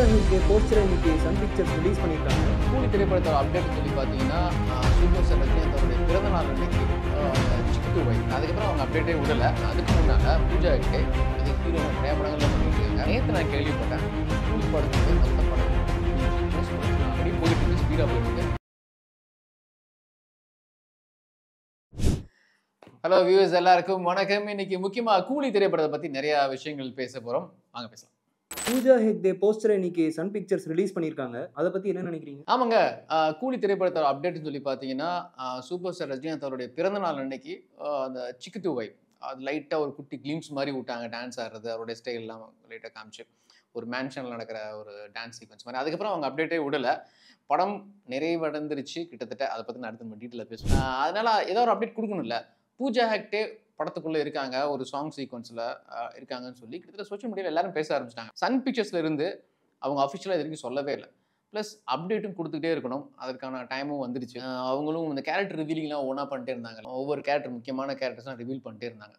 Hit poster இன்னைக்கு Sun pictures release பண்ணியிருக்காங்க. கூலி திரைப்படத்தோட அப்டேட் சொல்லி பார்த்தீங்கன்னா சூப்பர் ஸ்டார் ரஜினிகாந்தோடைய பிறந்தநாள் அன்னைக்கு சிக்கு வை அதுக்கப்புறம் அவங்க அப்டேட்டே விடலை. அதுக்கு முன்னால் பூஜா ஹெக்டே இது ஹீரோ நிறைய படங்கள்ல பண்ணிட்டு இருக்காங்க. நேற்று நான் கேள்விப்பட்டேன் கூலி படத்துக்கு மொத்த படம் அப்படி போயிட்டு இருக்கு, ஸ்பீடாக போயிட்டு இருக்கு. ஹலோ வியூவர்ஸ், எல்லாருக்கும் வணக்கம். இன்னைக்கு முக்கியமா கூலி திரைப்படத்தை பத்தி நிறைய விஷயங்கள் பேச போறோம், வாங்க பேசலாம். பூஜா ஹெக்டே போஸ்டர் இன்னைக்கு சன் பிக்சர்ஸ் ரிலீஸ் பண்ணியிருக்காங்க. அதை பத்தி என்ன நினைக்கிறீங்க? ஆமாங்க, கூலி திரைப்படத்தோட அப்டேட்னு சொல்லி பார்த்தீங்கன்னா சூப்பர் ஸ்டார் ரஜினிகாந்தோடைய பிறந்தநாள் அன்னைக்கு அந்த சிக்கு வை அது லைட்டாக ஒரு குட்டி கிளிம்ஸ் மாதிரி விட்டாங்க. டான்ஸ் ஆடுறது, அவருடைய ஸ்டைல்லாம் லைட்டாக காமிச்சு ஒரு மேன்ஷனில் நடக்கிற ஒரு டான்ஸ் சீக்வன்ஸ் மாதிரி. அதுக்கப்புறம் அவங்க அப்டேட்டே விடலை. படம் நிறைவடைந்துருச்சு கிட்டத்தட்ட. அதை பற்றி நான் அடுத்து நம்ம டீட்டெயிலாக பேசுவேன். அதனால ஏதோ ஒரு அப்டேட் கொடுக்கணும்ல. பூஜா ஹெக்டே படத்துக்குள்ளே இருக்காங்க, ஒரு சாங் சீக்வன்ஸில் இருக்காங்கன்னு சொல்லி கிட்டத்தட்ட சோஷியல் மீடியாவில் எல்லாரும் பேச ஆரம்பிச்சிட்டாங்க. சன் பிக்சர்ஸில் இருந்து அவங்க அஃபிஷியலாக இது வரைக்கும் சொல்லவே இல்லை. ப்ளஸ் அப்டேட்டும் கொடுத்துக்கிட்டே இருக்கணும், அதற்கான டைமும் வந்துருச்சு. அவங்களும் இந்த கேரக்டர் ரிவீலிங்லாம் ஒன்றா பண்ணிட்டே இருந்தாங்க. ஒவ்வொரு கேரக்டர், முக்கியமான கேரக்டர்ஸ்லாம் ரிவீல் பண்ணிட்டே இருந்தாங்க.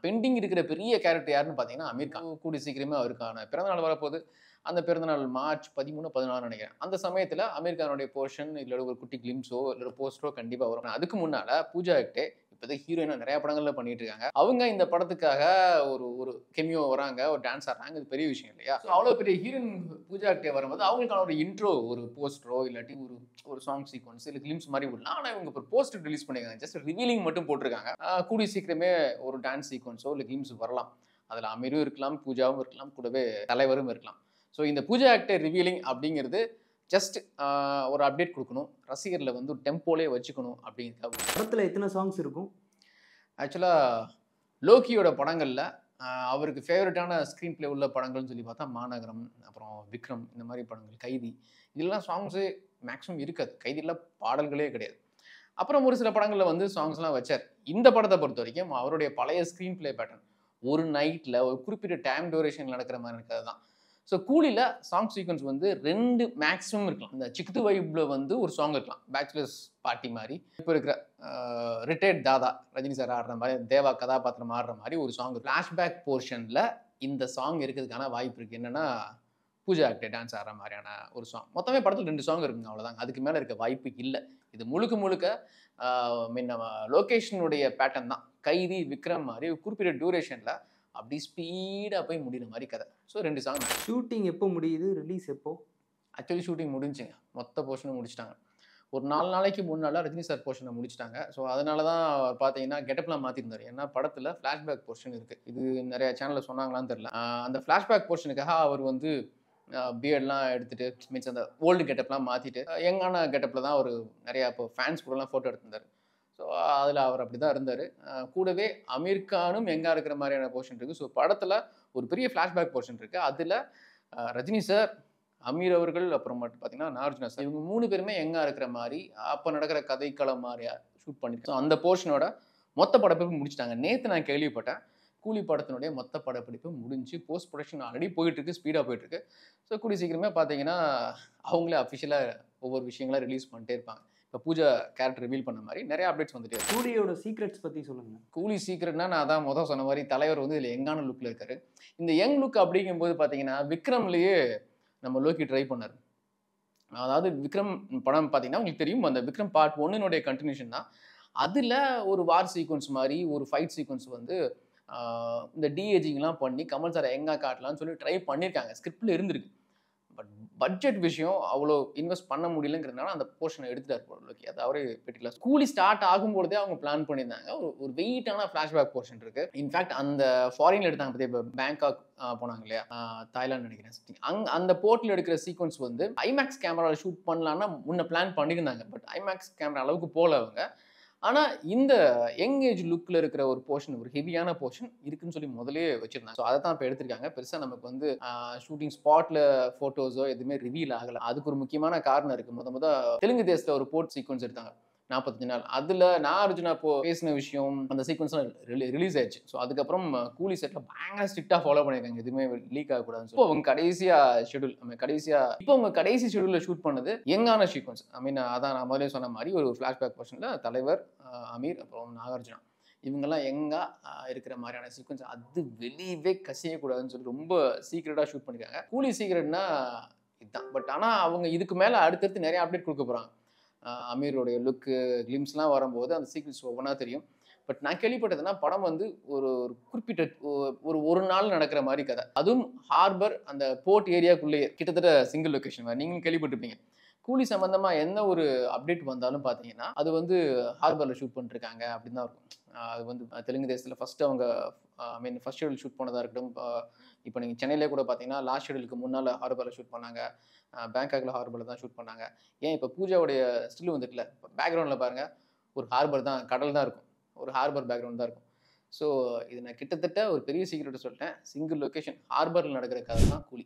பெண்டிங் இருக்கிற பெரிய கேரக்டர் யாருன்னு பார்த்தீங்கன்னா அமீர் கான். கூடிய சீக்கிரமே அவருக்கான பிறந்தநாள் வரப்போகுது. அந்த பிறந்தநாள் மார்ச் 13-16 நினைக்கிறேன். அந்த சமயத்தில் அமீர் கானுடைய போர்ஷன் இல்லை ஒரு குட்டி கிளிம்ஸோ இல்லை போஸ்டரோ கண்டிப்பாக வரும். அதுக்கு முன்னால் பூஜா ஹெக்டே இப்போதைக்கு ஹீரோயினாக நிறைய படங்கள்ல பண்ணிட்டு இருக்காங்க. அவங்க இந்த படத்துக்காக ஒரு கெமியோ வராங்க, ஒரு டான்ஸ் ஆடுறாங்க. இது பெரிய விஷயம் இல்லையா? ஸோ அவ்வளோ பெரிய ஹீரோயின் பூஜா ஹெக்டே வரும்போது அவங்களுக்கான ஒரு இன்ட்ரோ, ஒரு போஸ்டரோ இல்லாட்டி ஒரு சாங் சீக்வன்ஸ் இல்லை கிளிம்ஸ் மாதிரி விடலாம். ஆனால் இவங்க இப்போ போஸ்டர் ரிலீஸ் பண்ணியிருக்காங்க, ஜஸ்ட் ரிவீலிங் மட்டும் போட்டிருக்காங்க. கூடிய சீக்கிரமே ஒரு டான்ஸ் சீக்வன்ஸோ இல்லை கிளிம்ஸ் வரலாம். அதில் அமீரும் இருக்கலாம், பூஜாவும் இருக்கலாம், கூடவே தலைவரும் இருக்கலாம். ஸோ இந்த பூஜா ஹெக்டே ரிவீலிங் அப்படிங்கிறது ஜஸ்ட் ஒரு அப்டேட் கொடுக்கணும், ரசிகர்களை வந்து ஒரு டெம்போலே வச்சுக்கணும் அப்படிங்கிறதுக்காக. படத்தில் எத்தனை சாங்ஸ் இருக்கும்? ஆக்சுவலாக லோக்கியோட படங்களில் அவருக்கு ஃபேவரட்டான ஸ்க்ரீன் பிளே உள்ள படங்கள்னு சொல்லி பார்த்தா மாநகரம், அப்புறம் விக்ரம், இந்த மாதிரி படங்கள், கைதி, இதெல்லாம் சாங்ஸு மேக்ஸிமம் இருக்காது. கைதியில் பாடல்களே கிடையாது. அப்புறம் ஒரு சில படங்களில் வந்து சாங்ஸ்லாம் வச்சார். இந்த படத்தை பொறுத்த வரைக்கும் அவருடைய பழைய ஸ்க்ரீன் பிளே பேட்டர்ன், ஒரு நைட்டில் ஒரு குறிப்பிட்ட டைம் டியூரேஷன் நடக்கிற மாதிரி இருக்கிறது தான். ஸோ கூலியில் சாங் சீக்வன்ஸ் வந்து 2 மேக்ஸிமம் இருக்கலாம். இந்த சிக்கு வைப்ல வந்து ஒரு சாங் இருக்கலாம், பேச்சுலர்ஸ் பார்ட்டி மாதிரி. இப்போ இருக்கிற ரிட்டையர்ட் தாதா ரஜினி சார் ஆடுற மாதிரி, தேவா கதாபாத்திரம் ஆடுற மாதிரி ஒரு சாங். ஃப்ளாஷ்பேக் போர்ஷனில் இந்த சாங் இருக்கிறதுக்கான வாய்ப்பு இருக்குது. என்னென்னா பூஜா ஹெக்டே டான்ஸ் ஆடுற மாதிரியான ஒரு சாங். மொத்தமே படத்தில் 2 சாங் இருக்குங்க, அவ்வளோதாங்க. அதுக்கு மேலே இருக்க வாய்ப்பு இல்லை. இது முழுக்க நம்ம லொகேஷனுடைய பேட்டர்ன் தான். கைதி, விக்ரம் மாதிரி குறிப்பிட்ட டியூரேஷனில் அப்படி ஸ்பீடாக போய் முடிகிற மாதிரி கதை. So 2 song. ஷூட்டிங் எப்போ முடியுது, ரிலீஸ் எப்போ? ஆக்சுவலி ஷூட்டிங் முடிஞ்சுங்க, மொத்த போர்ஷனும் முடிச்சிட்டாங்க. ஒரு 4 நாளைக்கு முன்னால் ரஜினி சார் போர்ஷனை முடிச்சிட்டாங்க. ஸோ அதனால தான் பார்த்தீங்கன்னா கெட்டப்லாம் மாற்றிருந்தார். ஏன்னா படத்தில் ஃப்ளாஷ்பேக் போர்ஷன் இருக்குது. இது நிறைய சேனலில் சொன்னாங்களான்னு தெரில. அந்த ஃப்ளாஷ்பேக் போர்ஷனுக்காக அவர் வந்து பியர்ட்லாம் எடுத்துகிட்டு, மீன்ஸ் அந்த ஓல்டு கெட்டப்லாம் மாற்றிட்டு யங்கான கெட்டப்பில் தான் அவர் நிறையா இப்போ ஃபேன்ஸ் கூடலாம் ஃபோட்டோ எடுத்திருந்தார். ஸோ அதில் அவர் அப்படி தான் இருந்தார். கூடவே அமீர் கானும் எங்கே இருக்கிற மாதிரியான போர்ஷன் இருக்குது. ஸோ படத்தில் ஒரு பெரிய ஃப்ளாஷ்பேக் போர்ஷன் இருக்குது. அதில் ரஜினி சார், அமீர் அவர்கள், அப்புறம் மட்டும் பார்த்தீங்கன்னா நாகார்ஜுனா சார், இவங்க 3 பேருமே எங்கே இருக்கிற மாதிரி அப்போ நடக்கிற கதைக்களம் மாதிரியா ஷூட் பண்ணியிருக்கோம். ஸோ அந்த போர்ஷனோட மொத்த படப்பிடிப்பு முடிச்சிட்டாங்க. நேற்று நான் கேள்விப்பட்டேன் கூலி படத்தினுடைய மொத்த படப்பிடிப்பு முடிஞ்சு போஸ்ட் ப்ரொடக்ஷன் ஆல்ரெடி போயிட்டுருக்கு, ஸ்பீடாக போயிட்டுருக்கு. ஸோ கூடிய சீக்கிரமே பார்த்தீங்கன்னா அவங்களே அஃபிஷியலாக ஒவ்வொரு விஷயங்களாக ரிலீஸ் பண்ணிட்டே இருப்பாங்க. இப்போ பூஜா கேரக்டர் ரிவீல் பண்ண மாதிரி நிறைய அப்டேட்ஸ் வந்துட்டு. கூலியோட சீக்ரெட்ஸ் பற்றி சொல்லுங்கள். கூலி சீக்ரெட்னா நான் அதான் முதல் சொன்ன மாதிரி தலைவர் வந்து இதில் யங்கான லுக்கில் இருக்காரு. இந்த யங் லுக் அப்படிங்கும்போது பார்த்தீங்கன்னா விக்ரம்லேயே நம்ம லோக்கி ட்ரை பண்ணார். அதாவது விக்ரம் படம் பார்த்தீங்கன்னா உங்களுக்கு தெரியும், அந்த விக்ரம் பார்ட் 1 கண்டினியூஷன் தான். அதில் ஒரு வார் சீக்வன்ஸ் மாதிரி ஒரு ஃபைட் சீக்வன்ஸ் வந்து இந்த டிஏஜிங்லாம் பண்ணி கமல் சார் எங்கா காட்டலாம்னு சொல்லி ட்ரை பண்ணியிருக்காங்க. ஸ்கிரிப்டில் இருந்திருக்கு. பட் பட்ஜெட் விஷயம் அவ்வளோ இன்வெஸ்ட் பண்ண முடியலங்கிறதுனால அந்த போர்ஷனை எடுத்துட்டார் போலோக்கி. அது அவரே பெட்டிகுலர். கூலி ஸ்டார்ட் ஆகும்போதே அவங்க பிளான் பண்ணியிருந்தாங்க. ஒரு வெயிட்டான ஃப்ளாஷ்பேக் போர்ஷன் இருக்கு. இன்ஃபேக்ட் அந்த ஃபாரின்ல எடுத்தாங்க பற்றி, இப்போ பேங்காக் போனாங்க இல்லையா, தாய்லாந்து நினைக்கிறேன். அந்த போர்ட்டில் எடுக்கிற சீக்வன்ஸ் வந்து ஐமேக்ஸ் கேமராவில் ஷூட் பண்ணலான்னா முன்ன பிளான் பண்ணியிருந்தாங்க. பட் ஐமேக்ஸ் கேமரா அளவுக்கு போல அவங்க. ஆனால் இந்த யங் ஏஜ் லுக்கில் இருக்கிற ஒரு போர்ஷன், ஒரு ஹெவியான போர்ஷன் இருக்குன்னு சொல்லி முதலே வச்சிருந்தாங்க. ஸோ அதை தான் இப்போ எடுத்திருக்காங்க. பெருசாக நமக்கு வந்து ஷூட்டிங் ஸ்பாட்டில் ஃபோட்டோஸோ எதுவுமே ரிவீல் ஆகலை. அதுக்கு ஒரு முக்கியமான காரணம் இருக்குது. முத தெலுங்கு தேசத்தில் ஒரு போர்ட் சீக்வன்ஸ் எடுத்தாங்க 45 நாள். அதில் நாகார்ஜுனா பேசின விஷயம், அந்த சீக்வன்ஸ்லாம் ரிலீஸ் ஆயிடுச்சு. ஸோ அதுக்கப்புறம் கூலி செட்டில் பயங்கர ஸ்ட்ரிக்டாக ஃபாலோ பண்ணியிருக்காங்க, எதுவுமே லீக் ஆகக்கூடாதுன்னு. இப்போ அவங்க கடைசி ஷெடியூலில் ஷூட் பண்ணது யங்கான சீக்வன்ஸ். அதான் நான் முதலே சொன்ன மாதிரி ஒரு ஃப்ளாஷ்பேக் போர்ஷனில் தலைவர், அமீர், அப்புறம் நாகார்ஜுனா இவங்கெல்லாம் எங்கே இருக்கிற மாதிரியான சீக்வன்ஸ் அது வெளியவே கசியக்கூடாதுன்னு சொல்லி ரொம்ப சீக்ரெட்டாக ஷூட் பண்ணியிருக்காங்க. கூலி சீக்ரெட்னா இதுதான். பட் ஆனால் அவங்க இதுக்கு மேலே அடுத்தடுத்து நிறைய அப்டேட் கொடுக்க போகிறாங்க. அமீரோடைய லுக்கு கிளிம்ஸ்லாம் வரும்போது அந்த சீக்வன்ஸ் ஒவ்வொன்றா தெரியும். பட் நான் கேள்விப்பட்டதுன்னா படம் வந்து ஒரு ஒரு குறிப்பிட்ட ஒரு நாள் நடக்கிற மாதிரி கதை. அதுவும் ஹார்பர் அந்த போர்ட் ஏரியாக்குள்ளேயே கிட்டத்தட்ட சிங்கிள் லொக்கேஷன் மாதிரி. நீங்களும் கேள்விப்பட்டிருப்பீங்க. கூலி சம்பந்தமா என்ன ஒரு அப்டேட் வந்தாலும் பார்த்தீங்கன்னா அது வந்து ஹார்பரில் ஷூட் பண்ணிருக்காங்க அப்படின்னு தான் இருக்கும். அது வந்து தெலுங்கு தேசத்தில் ஃபர்ஸ்ட் அவங்க ஃபர்ஸ்ட் ஷெடியூல் ஷூட் பண்ணதாக இருக்கட்டும். இப்போ நீங்கள் சென்னையிலே கூட பார்த்தீங்கன்னா லாஸ்ட் ஷெடியூலுக்கு முன்னால் ஹார்பரில் ஷூட் பண்ணாங்க. பேங்காக்ல ஹார்பரில் தான் ஷூட் பண்ணாங்க. ஏன் இப்போ பூஜாவுடைய ஸ்டில் வந்துட்டுல பேக்ரவுண்டில் பாருங்கள், ஒரு ஹார்பர் தான், கடல் தான் இருக்கும். ஒரு ஹார்பர் பேக்ரவுண்ட் தான் இருக்கும். ஸோ இது நான் கிட்டத்தட்ட ஒரு பெரிய சீக்ரெட்டை சொல்லிட்டேன். சிங்கிள் லொக்கேஷன் ஹார்பரில் நடக்கிற கதை தான் கூலி.